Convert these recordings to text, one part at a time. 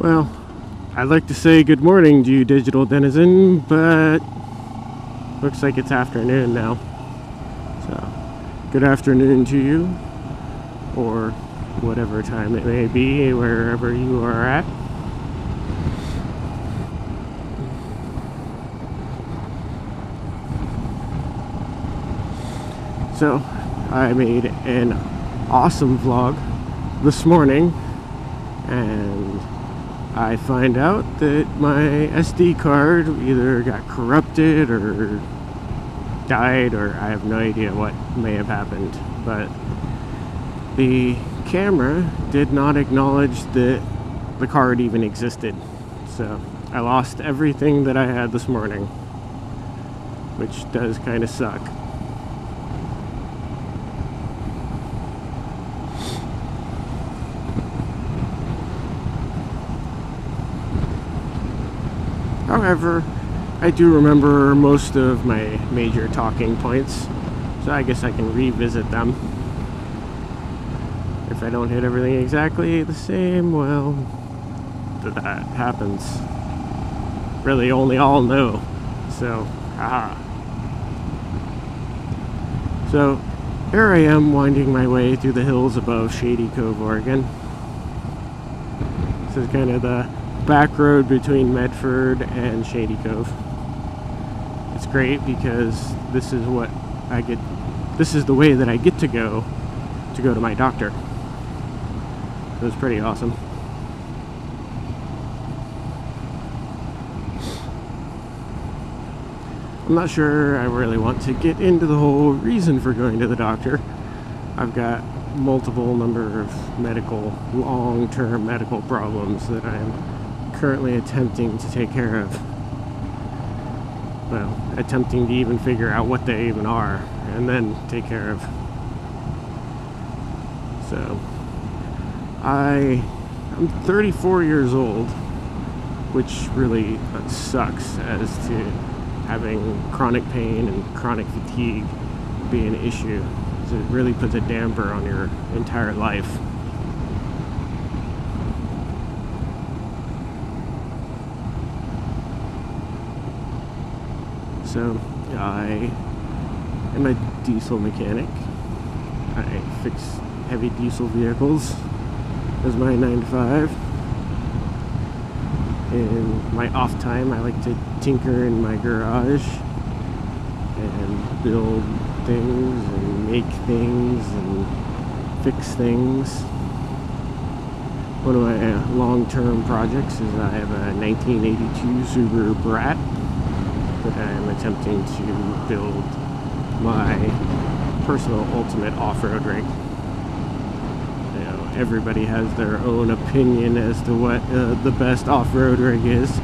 Well, I'd like to say good morning to you, digital denizen, but looks like it's afternoon now. So, good afternoon to you, or whatever time it may be, wherever you are at. So, I made an awesome vlog this morning, and I find out that my SD card either got corrupted or died, or I have no idea what may have happened, but the camera did not acknowledge that the card even existed. So I lost everything that I had this morning, which does kind of suck. However, I do remember most of my major talking points, so I guess I can revisit them. If I don't hit everything exactly the same, well, that happens. Really, only I'll know. So, So, here I am winding my way through the hills above Shady Cove, Oregon. This is kind of the back road between Medford and Shady Cove. It's great because this is the way that I get to go to my doctor. It was pretty awesome. I'm not sure I really want to get into the whole reason for going to the doctor. I've got multiple number of long-term medical problems that I'm currently attempting to take care of. Well, attempting to even figure out what they even are and then take care of. So, I'm 34 years old, which really sucks as to having chronic pain and chronic fatigue be an issue. So it really puts a damper on your entire life. So, I am a diesel mechanic. I fix heavy diesel vehicles as my 9 to 5. In my off time, I like to tinker in my garage and build things and make things and fix things. One of my long-term projects is I have a 1982 Subaru Brat that I'm attempting to build my personal ultimate off-road rig. You know, everybody has their own opinion as to what the best off-road rig is,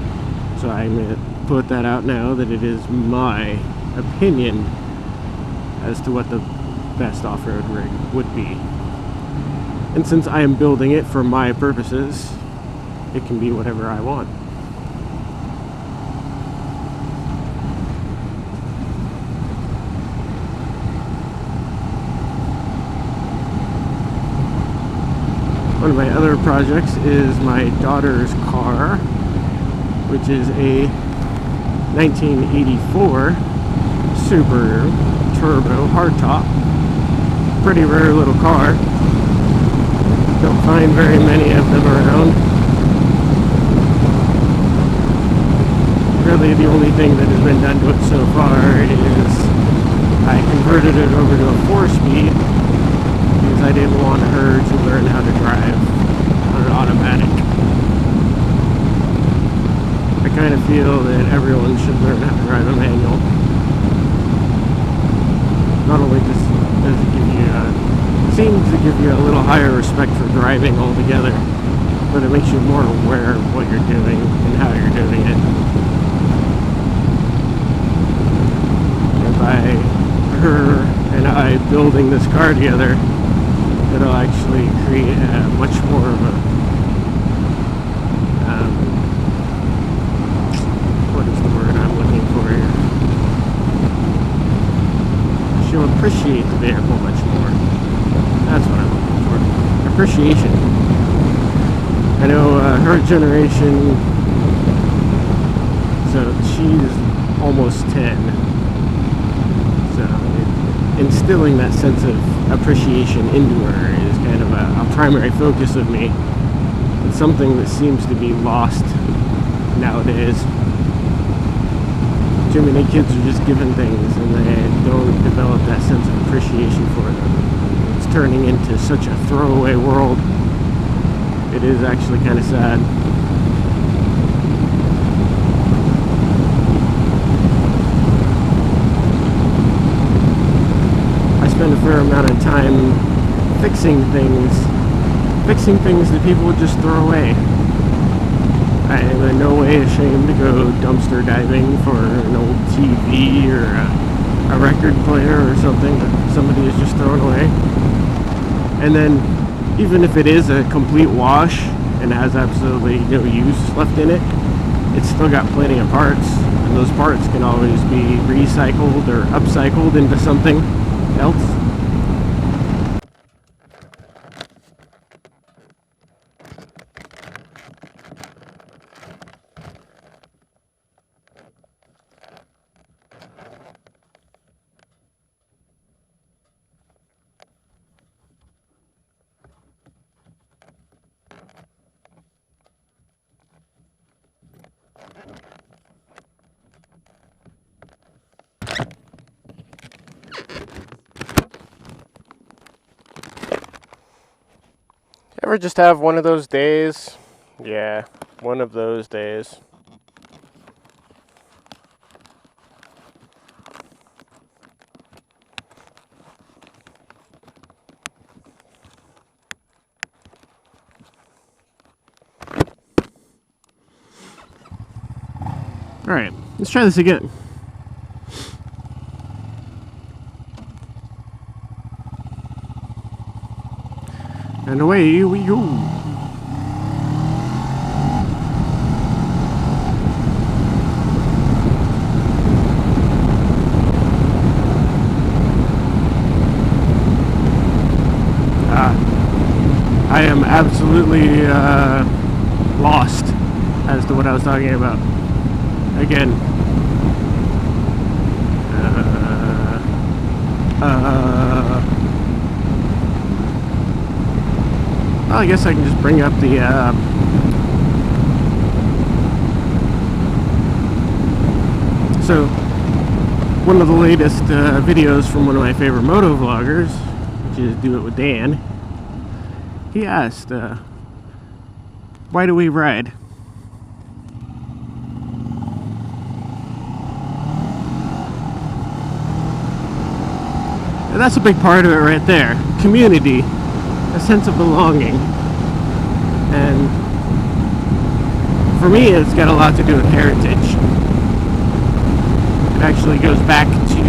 so I'm going to put that out now that it is my opinion as to what the best off-road rig would be. And since I am building it for my purposes, it can be whatever I want. One of my other projects is my daughter's car, which is a 1984 Subaru Turbo hardtop. Pretty rare little car. Don't find very many of them around. Really, the only thing that has been done to it so far is I converted it over to a 4-speed because I didn't want her to learn how to drive on an automatic. I kind of feel that everyone should learn how to drive a manual. Not only does it give you seems to give you a little higher respect for driving altogether, but it makes you more aware of what you're doing and how you're doing it. And by her and I building this car together, it'll actually create much more of a what is the word I'm looking for here? She'll appreciate the vehicle much more. That's what I'm looking for. Appreciation. I know her generation, so she's almost 10. So instilling that sense of appreciation into her is kind of a primary focus of me. It's something that seems to be lost nowadays. Too many kids are just given things and they don't develop that sense of appreciation for them. It's turning into such a throwaway world. It is actually kind of sad. I spend a fair amount of time fixing things that people would just throw away. I am in no way ashamed to go dumpster diving for an old TV or a record player or something that somebody has just thrown away. And then, even if it is a complete wash and has absolutely no use left in it, it's still got plenty of parts, and those parts can always be recycled or upcycled into something else. Ever just have one of those days? Yeah, one of those days. Alright, let's try this again. And away we go. I am absolutely lost as to what I was talking about. Again. Well, I guess I can just bring up the so one of the latest videos from one of my favorite moto vloggers, which is Do It With Dan. He asked, why do we ride? And that's a big part of it right there. Community. A sense of belonging. And for me, it's got a lot to do with heritage. It actually goes back to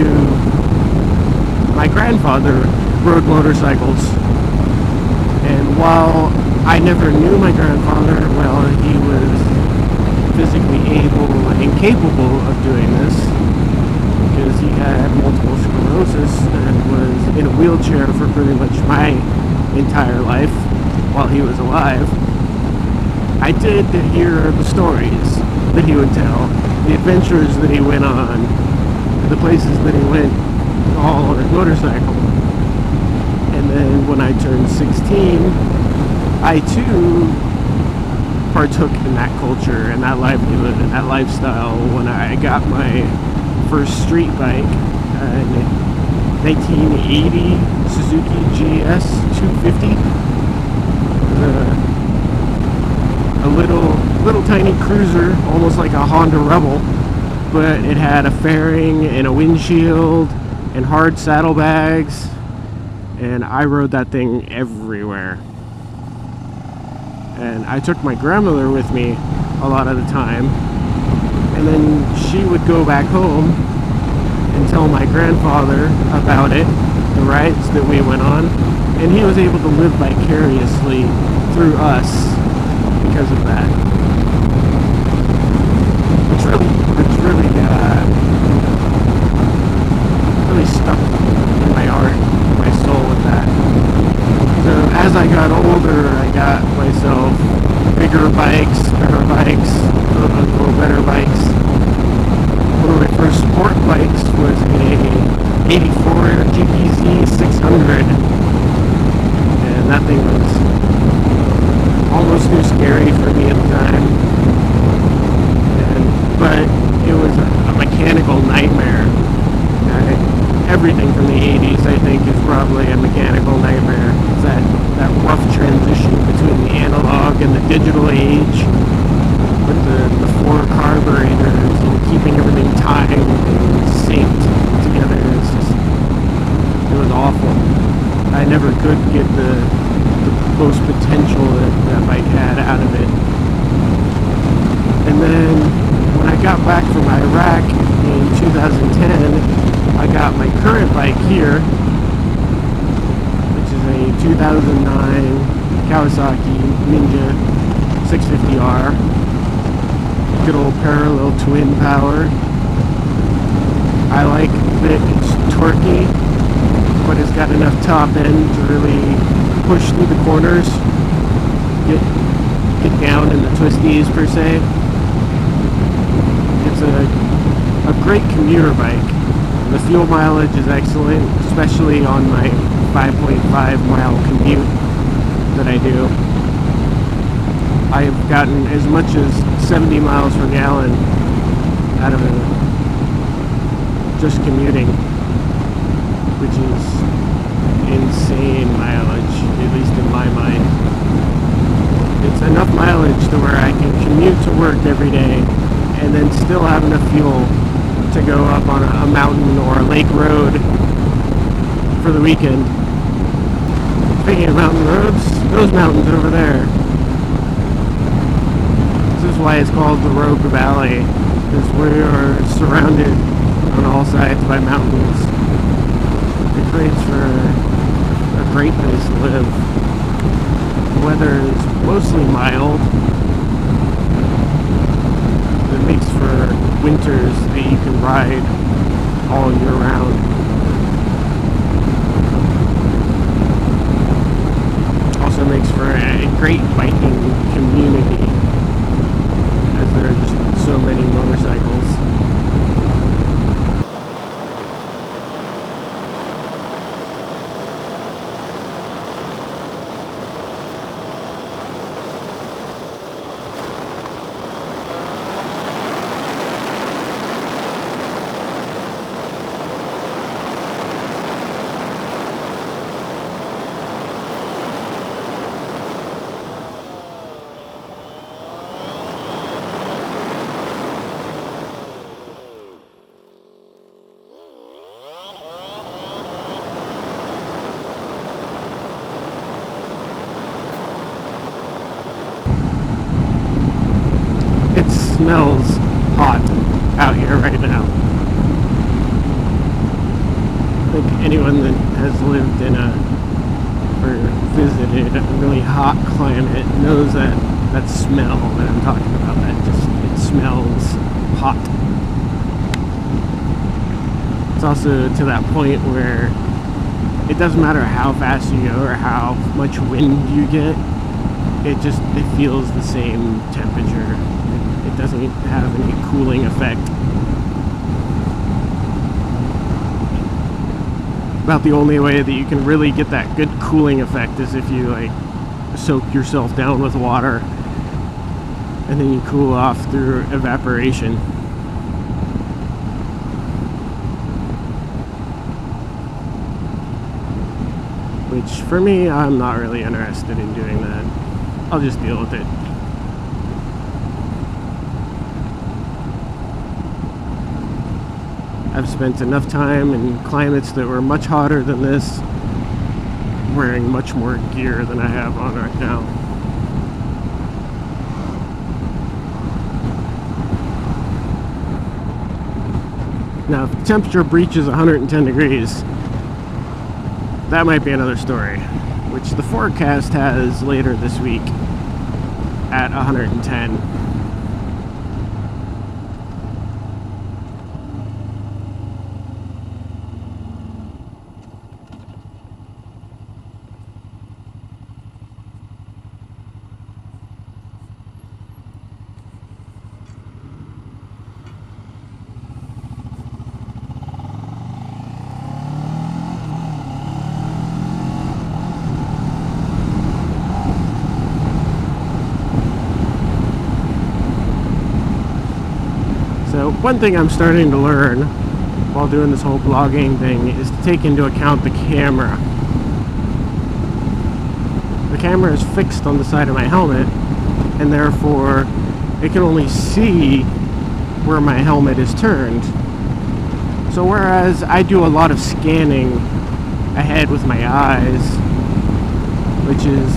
my grandfather rode motorcycles. And while I never knew my grandfather, well, he was physically able and capable of doing this because he had multiple sclerosis and was in a wheelchair for pretty much my entire life while he was alive. I did hear the stories that he would tell, the adventures that he went on, the places that he went all on his motorcycle. And then when I turned 16, I too partook in that culture and that livelihood and that lifestyle when I got my first street bike in 1980 Suzuki GS 250. A little tiny cruiser, almost like a Honda Rebel, but it had a fairing and a windshield and hard saddlebags. And I rode that thing everywhere. And I took my grandmother with me a lot of the time. And then she would go back home and tell my grandfather about it, the rides that we went on. And he was able to live vicariously through us because of that. It's really stuck in my heart, my soul with that. So as I got older, I got myself bigger bikes, bikes, better bikes, a little better bikes. One of my first sport bikes was a 84 GPZ 600, and that thing was almost too scary for me at the time. But it was a mechanical nightmare. Everything from the 80s, I think, is probably a mechanical nightmare. It's that rough transition between the analog and the digital age, with the four carburetors and keeping everything tied and synced together. It was awful. I never could get the most potential that bike had out of it. And then when I got back from Iraq in 2010, I got my current bike here, which is a 2009 Kawasaki Ninja 650R. Good old parallel twin power. I like that it's torquey, but it's got enough top end to really push through the corners, get down in the twisties per se. It's a great commuter bike. The fuel mileage is excellent, especially on my 5.5 mile commute that I do. I've gotten as much as 70 miles per gallon out of it just commuting, which is insane mileage, at least in my mind. It's enough mileage to where I can commute to work every day and then still have enough fuel to go up on a mountain or a lake road for the weekend. Speaking of mountain roads, those mountains over there. This is why it's called the Rogue Valley, because we are surrounded on all sides by mountains. It creates for a great place to live. The weather is mostly mild. It makes for winters that you can ride all year round. Also makes for a great biking community, as there are just so many motorcycles. Smells hot out here right now. I think anyone that has lived in or visited a really hot climate knows that smell that I'm talking about. It smells hot. It's also to that point where it doesn't matter how fast you go or how much wind you get, it feels the same temperature. It doesn't have any cooling effect. About the only way that you can really get that good cooling effect is if you soak yourself down with water and then you cool off through evaporation. Which for me, I'm not really interested in doing that. I'll just deal with it. I've spent enough time in climates that were much hotter than this, wearing much more gear than I have on right now. Now, if the temperature breaches 110 degrees, that might be another story, which the forecast has later this week at 110. one thing I'm starting to learn while doing this whole blogging thing is to take into account the camera. The camera is fixed on the side of my helmet, and therefore it can only see where my helmet is turned. So whereas I do a lot of scanning ahead with my eyes, which is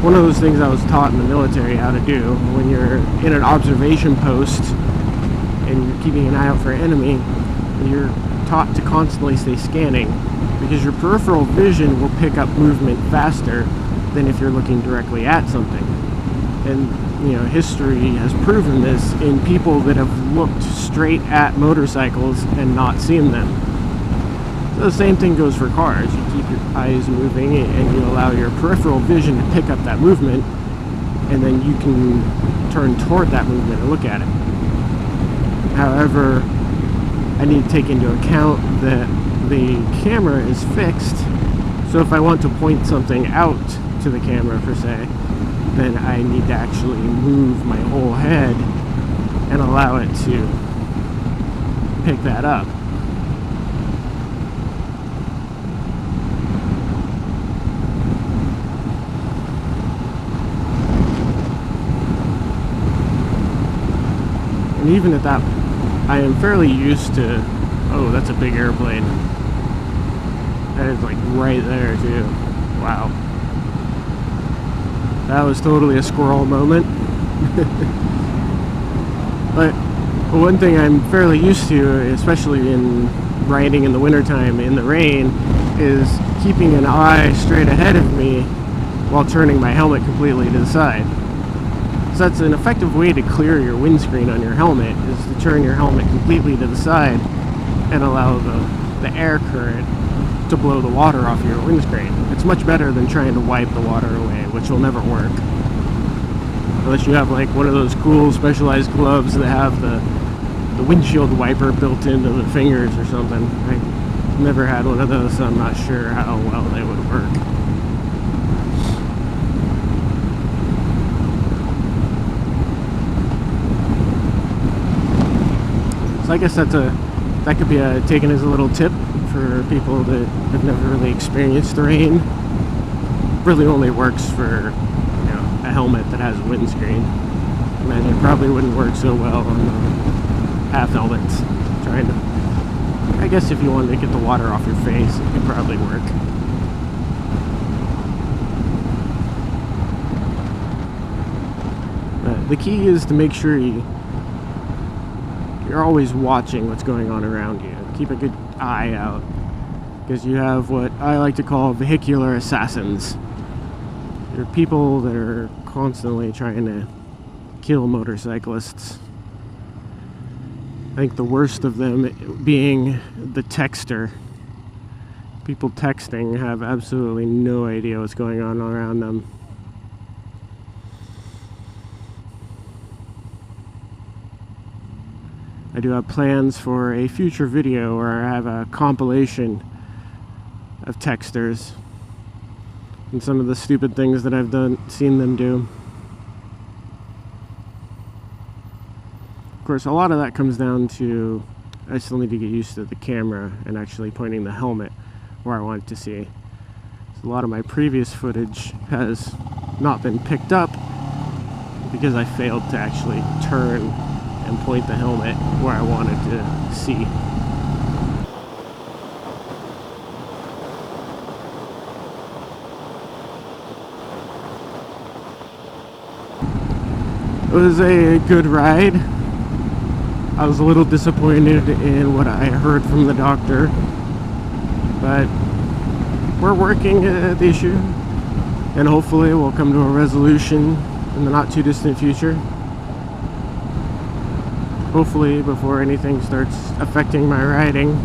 one of those things I was taught in the military how to do. When you're in an observation post and you're keeping an eye out for an enemy, you're taught to constantly stay scanning, because your peripheral vision will pick up movement faster than if you're looking directly at something. And history has proven this in people that have looked straight at motorcycles and not seen them. So the same thing goes for cars. You keep your eyes moving and you allow your peripheral vision to pick up that movement, and then you can turn toward that movement and look at it. However, I need to take into account that the camera is fixed, so if I want to point something out to the camera per se, then I need to actually move my whole head and allow it to pick that up. And even at that, I am fairly used to, oh, that's a big airplane. That is like right there too. Wow. That was totally a squirrel moment. But one thing I'm fairly used to, especially in riding in the wintertime in the rain, is keeping an eye straight ahead of me while turning my helmet completely to the side. So that's an effective way to clear your windscreen on your helmet, is to turn your helmet completely to the side and allow the air current to blow the water off your windscreen. It's much better than trying to wipe the water away, which will never work. Unless you have like one of those cool specialized gloves that have the windshield wiper built into the fingers or something. I never had one of those, so I'm not sure how well they would work. So I guess that could be taken as a little tip for people that have never really experienced the rain. Really only works for a helmet that has a windscreen. I imagine it probably wouldn't work so well on half helmets. I guess if you wanted to get the water off your face, it could probably work. But the key is to make sure you're always watching what's going on around you. Keep a good eye out, because you have what I like to call vehicular assassins. They're people that are constantly trying to kill motorcyclists. I think the worst of them being the texter. People texting have absolutely no idea what's going on around them. I do have plans for a future video where I have a compilation of texters and some of the stupid things that I've seen them do. Of course, a lot of that comes down to I still need to get used to the camera and actually pointing the helmet where I want it to see. So a lot of my previous footage has not been picked up because I failed to actually turn and point the helmet where I wanted to see. It was a good ride. I was a little disappointed in what I heard from the doctor, but we're working at the issue, and hopefully we'll come to a resolution in the not too distant future. Hopefully before anything starts affecting my riding,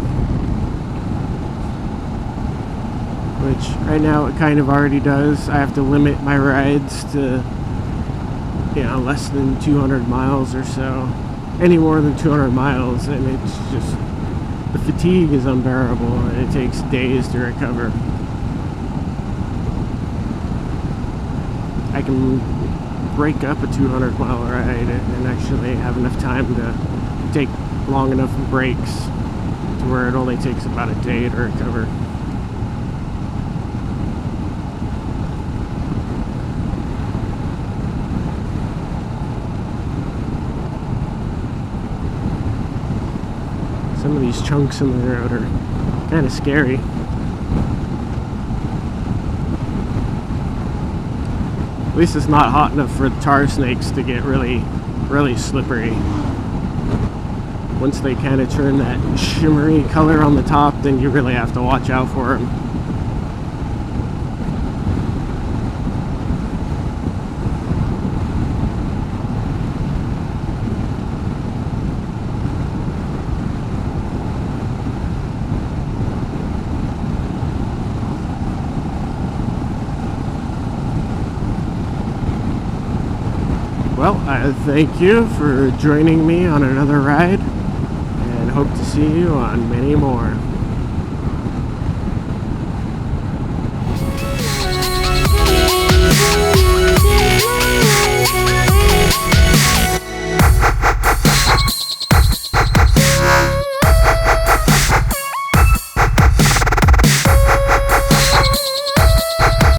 which right now it kind of already does. I have to limit my rides to less than 200 miles or so. Any more than 200 miles and it's just, the fatigue is unbearable and it takes days to recover. I can break up a 200 mile ride and actually have enough time to take long enough breaks to where it only takes about a day to recover. Some of these chunks in the road are kind of scary. At least it's not hot enough for tar snakes to get really slippery. Once they kind of turn that shimmery color on the top, then you really have to watch out for them. Well, I thank you for joining me on another ride, and hope to see you on many more.